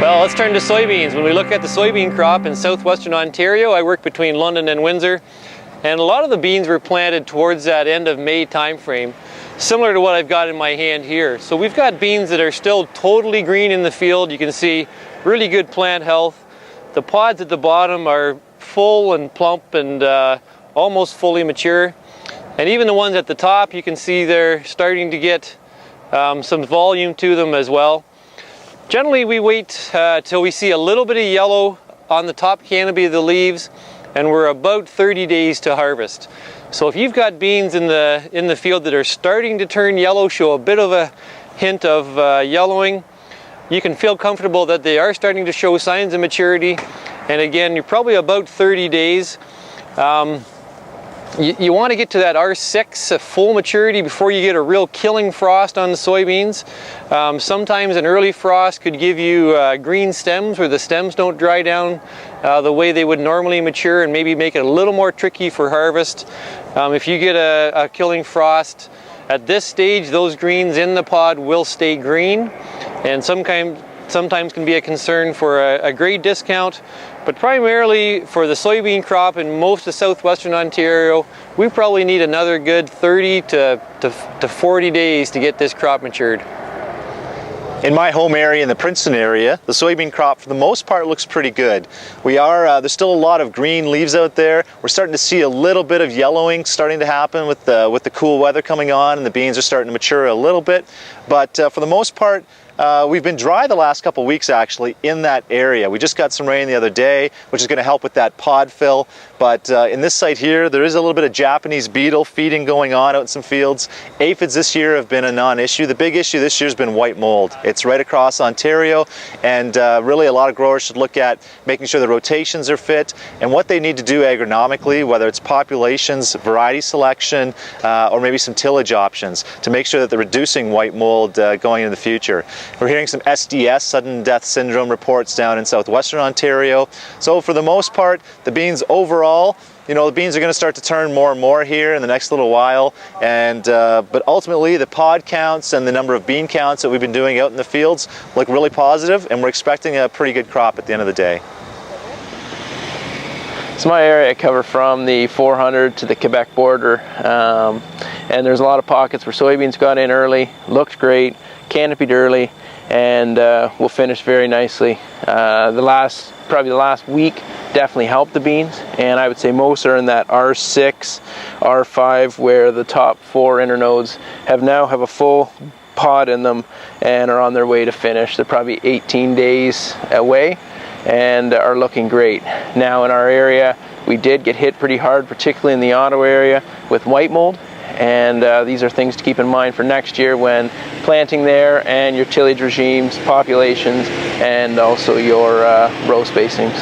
Well, let's turn to soybeans. When we look at the soybean crop in southwestern Ontario, I work between London and Windsor, and a lot of the beans were planted towards that end of May time frame, similar to what I've got in my hand here. So we've got beans that are still totally green in the field. You can see really good plant health. The pods at the bottom are full and plump and almost fully mature. And even the ones at the top, you can see they're starting to get some volume to them as well. Generally, we wait till we see a little bit of yellow on the top canopy of the leaves, and we're about 30 days to harvest. So if you've got beans in the field that are starting to turn yellow, show a bit of a hint of yellowing, you can feel comfortable that they are starting to show signs of maturity. And again, you're probably about 30 days. You want to get to that R6 full maturity before you get a real killing frost on the soybeans. Sometimes an early frost could give you green stems where the stems don't dry down the way they would normally mature, and maybe make it a little more tricky for harvest. If you get a killing frost at this stage, those greens in the pod will stay green, and sometimes can be a concern for a grade discount. But primarily for the soybean crop in most of southwestern Ontario, we probably need another good 30 to 40 days to get this crop matured. In my home area, in the Princeton area, the soybean crop for the most part looks pretty good. There's still a lot of green leaves out there. We're starting to see a little bit of yellowing starting to happen with the cool weather coming on, and the beans are starting to mature a little bit. But for the most part, we've been dry the last couple weeks actually in that area. We just got some rain the other day, which is going to help with that pod fill. But in this site here, there is a little bit of Japanese beetle feeding going on out in some fields. Aphids this year have been a non-issue. The big issue this year has been white mold. It's right across Ontario, and really a lot of growers should look at making sure the rotations are fit and what they need to do agronomically, whether it's populations, variety selection, or maybe some tillage options to make sure that they're reducing white mold going into the future. We're hearing some SDS, sudden death syndrome, reports down in southwestern Ontario. So for the most part, the beans overall, the beans are going to start to turn more and more here in the next little while. But ultimately, the pod counts and the number of bean counts that we've been doing out in the fields look really positive, and we're expecting a pretty good crop at the end of the day. So my area I cover from the 400 to the Quebec border, and there's a lot of pockets where soybeans got in early, looked great, canopied early, and will finish very nicely. Probably the last week definitely helped the beans, and I would say most are in that R6, R5, where the top 4 internodes have a full pod in them and are on their way to finish. They're probably 18 days away and are looking great. Now in our area, we did get hit pretty hard, particularly in the Ottawa area, with white mold. And these are things to keep in mind for next year when planting there, and your tillage regimes, populations, and also your row spacings.